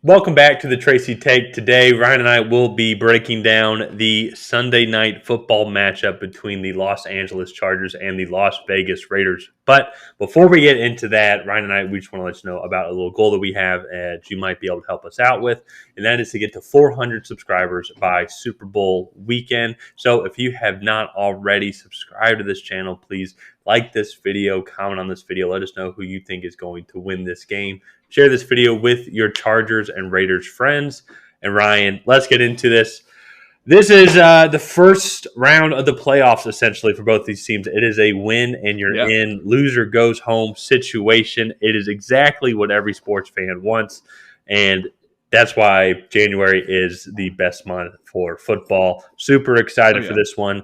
Welcome back to the Tracy Take. Today, Ryan and I will be breaking down the Sunday night football matchup between the Los Angeles Chargers and the Las Vegas Raiders. But before we get into that, Ryan and I, we just want to let you know about a little goal that we have that you might be able to help us out with, and that is to get to 400 subscribers by Super Bowl weekend. So if you have not already subscribed to this channel, please like this video, comment on this video, let us know who you think is going to win this game. Share this video with your Chargers and Raiders friends. And Ryan, let's get into this. This is the first round of the playoffs, essentially, for both these teams. It is a win and you're Yeah. in, loser goes home situation. It is exactly what every sports fan wants. And that's why January is the best month for football. Super excited for this one.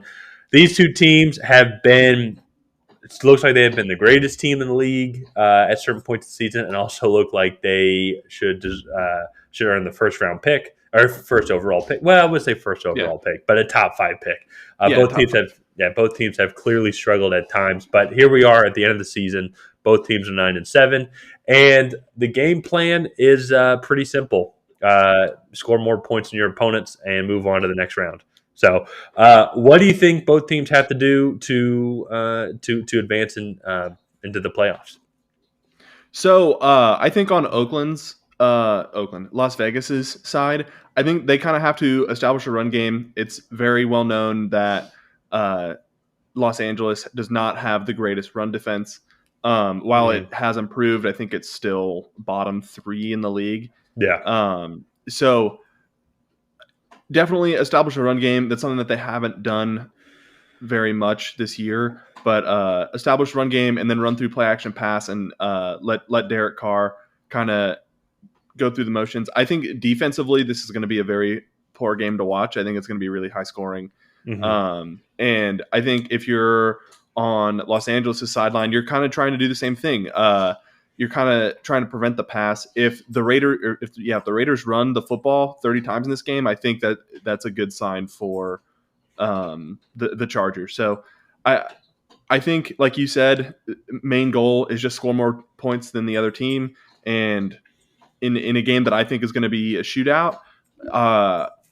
These two teams have been it looks like they have been the greatest team in the league at certain points of the season, and also look like they should earn the first round pick or first overall pick. Well, I would say first overall pick, but a top 5 pick. Both teams have clearly struggled at times, but here we are at the end of the season. Both teams are 9-7, and the game plan is pretty simple: score more points than your opponents and move on to the next round. So, what do you think both teams have to do to advance into the playoffs? So I think on Las Vegas's side, I think they kind of have to establish a run game. It's very well known that Los Angeles does not have the greatest run defense. While it has improved, I think it's still bottom 3 in the league. Yeah. So definitely establish a run game. That's something that they haven't done very much this year, but establish run game and then run through play action pass and let Derek Carr kind of go through the motions. I think defensively, this is going to be a very poor game to watch. I think it's going to be really high scoring. And I think if you're on Los Angeles' sideline, you're kind of trying to do the same thing. You're kind of trying to prevent the pass. If the Raiders run the football 30 times in this game, I think that's a good sign for the Chargers. So I think, like you said, main goal is just score more points than the other team. And in a game that I think is going to be a shootout,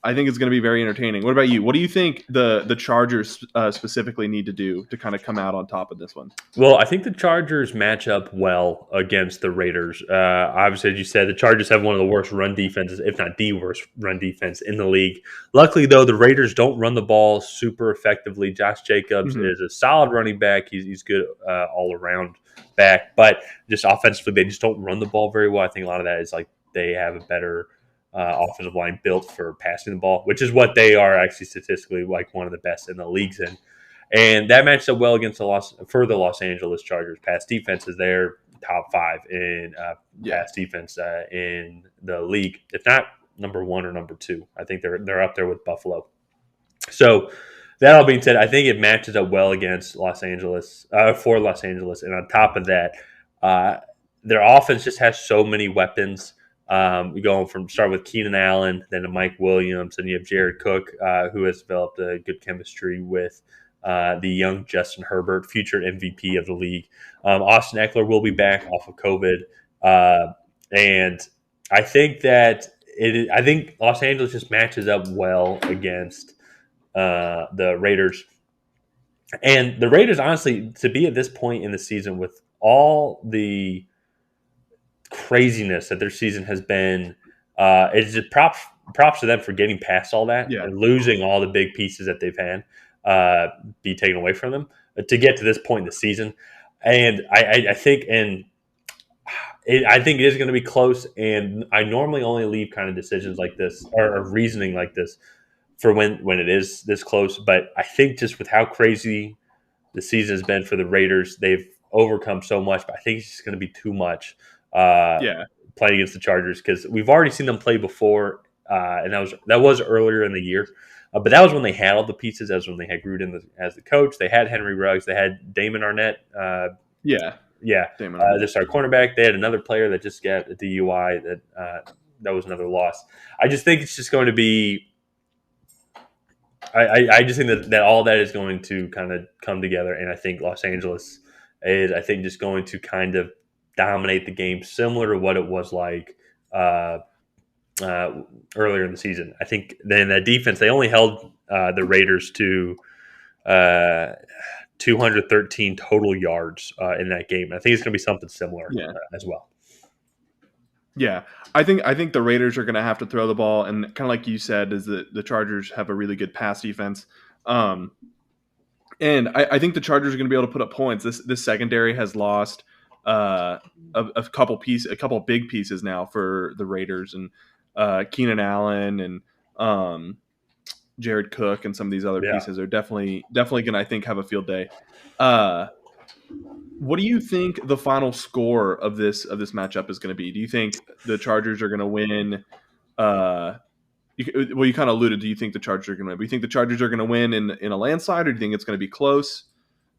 I think it's going to be very entertaining. What about you? What do you think the Chargers specifically need to do to kind of come out on top of this one? Well, I think the Chargers match up well against the Raiders. Obviously, as you said, the Chargers have one of the worst run defenses, if not the worst run defense in the league. Luckily, though, the Raiders don't run the ball super effectively. Josh Jacobs is a solid running back. He's good all around back, but just offensively, they just don't run the ball very well. I think a lot of that is like they have a better offensive line built for passing the ball, which is what they are actually statistically like one of the best in the leagues in. And that matched up well against the Los Angeles Chargers. Pass defense is their top 5 in pass defense in the league, if not number 1 or number 2. I think they're up there with Buffalo. So that all being said, I think it matches up well against Los Angeles for Los Angeles. And on top of that, their offense just has so many weapons. We go start with Keenan Allen, then to Mike Williams, and you have Jared Cook, who has developed a good chemistry with the young Justin Herbert, future MVP of the league. Austin Eckler will be back off of COVID, and I think that I think Los Angeles just matches up well against the Raiders. And the Raiders, honestly, to be at this point in the season with all the craziness that their season has been, it's just props to them for getting past all that and losing all the big pieces that they've had be taken away from them to get to this point in the season. And I think I think it is going to be close. And I normally only leave kind of decisions like this or reasoning like this for when it is this close. But I think just with how crazy the season has been for the Raiders, they've overcome so much. But I think it's just going to be too much playing against the Chargers because we've already seen them play before, and that was earlier in the year. But that was when they had all the pieces. That was when they had Gruden as the coach. They had Henry Ruggs. They had Damon Arnett. They started cornerback. They had another player that just got a DUI. That was another loss. I just think it's just going to be. I just think that all that is going to kind of come together, and I think Los Angeles is just going to kind of dominate the game, similar to what it was like earlier in the season. I think then that defense, they only held the Raiders to 213 total yards in that game. I think it's going to be something similar Yeah. as well. Yeah, I think the Raiders are going to have to throw the ball, and kind of like you said, is that the Chargers have a really good pass defense, and I think the Chargers are going to be able to put up points. This secondary has lost a couple big pieces now for the Raiders, and Keenan Allen and Jared Cook and some of these other Yeah. pieces are definitely going to, I think, have a field day. Uh, what do you think the final score of this matchup is going to be? Do you think the Chargers are going to win? You kind of alluded. Do you think the Chargers are going to win? Do you think the Chargers are going to win in a landslide, or do you think it's going to be close?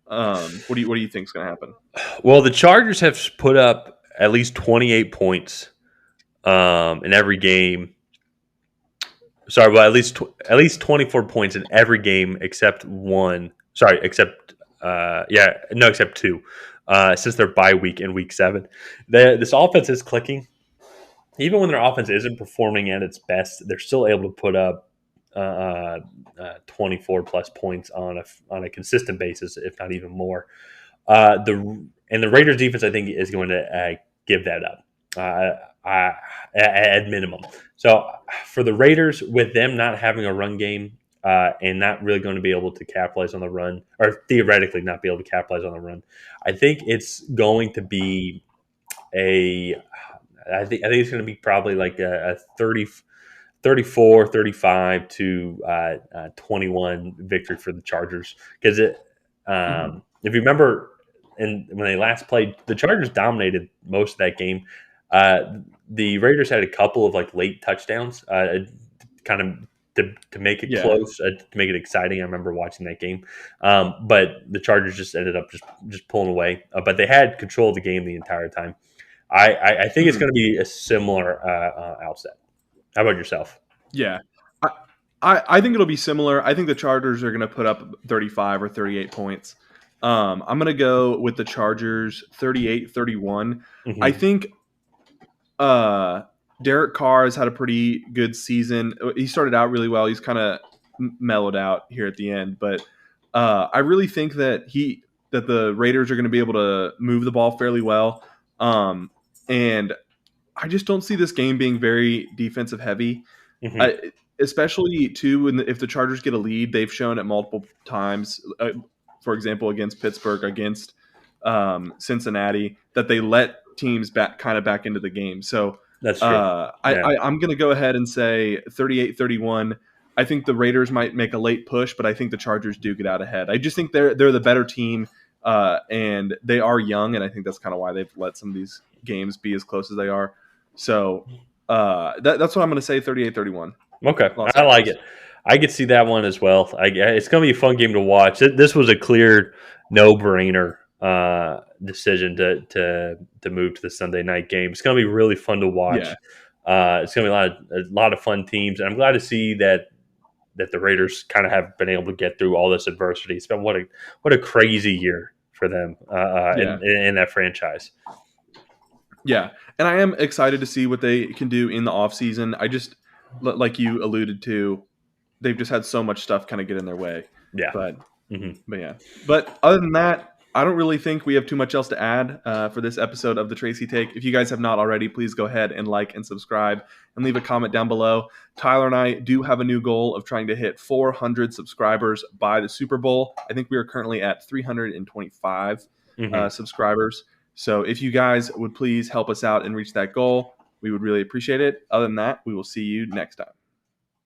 What do you think is going to happen? Well, the Chargers have put up at least 28 points in every game. Sorry, well, at least 24 points in every game except one. Sorry, except except two. Since their bye week in week 7, this offense is clicking. Even when their offense isn't performing at its best, they're still able to put up 24 plus points on a consistent basis, if not even more. The Raiders defense, I think, is going to give that up at minimum. So for the Raiders, with them not having a run game and not really going to be able to capitalize on the run, or theoretically not be able to capitalize on the run, I think it's going to be I think it's going to be probably like a 34, 35 to 21 victory for the Chargers. Because if you remember, when they last played, the Chargers dominated most of that game. The Raiders had a couple of like late touchdowns, kind of to make it close, to make it exciting. I remember watching that game, but the Chargers just ended up just pulling away. But they had control of the game the entire time. I think it's going to be a similar outset. How about yourself? Yeah. I think it'll be similar. I think the Chargers are going to put up 35 or 38 points. I'm going to go with the Chargers 38-31. Mm-hmm. I think Derek Carr has had a pretty good season. He started out really well. He's kind of mellowed out here at the end. But I really think that the Raiders are going to be able to move the ball fairly well. And I just don't see this game being very defensive heavy. Mm-hmm. Especially too, if the Chargers get a lead, they've shown it multiple times. For example, against Pittsburgh, against Cincinnati, that they let teams back into the game. So that's true. I'm going to go ahead and say 38-31. I think the Raiders might make a late push, but I think the Chargers do get out ahead. I just think they're the better team, and they are young, and I think that's kind of why they've let some of these games be as close as they are. So that's what I'm going to say, 38-31. Okay, I like it. I could see that one as well. It's going to be a fun game to watch. This was a clear no-brainer decision to move to the Sunday night game. It's going to be really fun to watch. Yeah. It's going to be a lot of fun teams, and I'm glad to see that the Raiders kind of have been able to get through all this adversity. It's been what a crazy year for them in that franchise. Yeah, and I am excited to see what they can do in the offseason. I just, like you alluded to, they've just had so much stuff kind of get in their way. Yeah. But other than that, I don't really think we have too much else to add for this episode of the Tracy Take. If you guys have not already, please go ahead and like and subscribe and leave a comment down below. Tyler and I do have a new goal of trying to hit 400 subscribers by the Super Bowl. I think we are currently at 325 subscribers. So if you guys would please help us out and reach that goal, we would really appreciate it. Other than that, we will see you next time.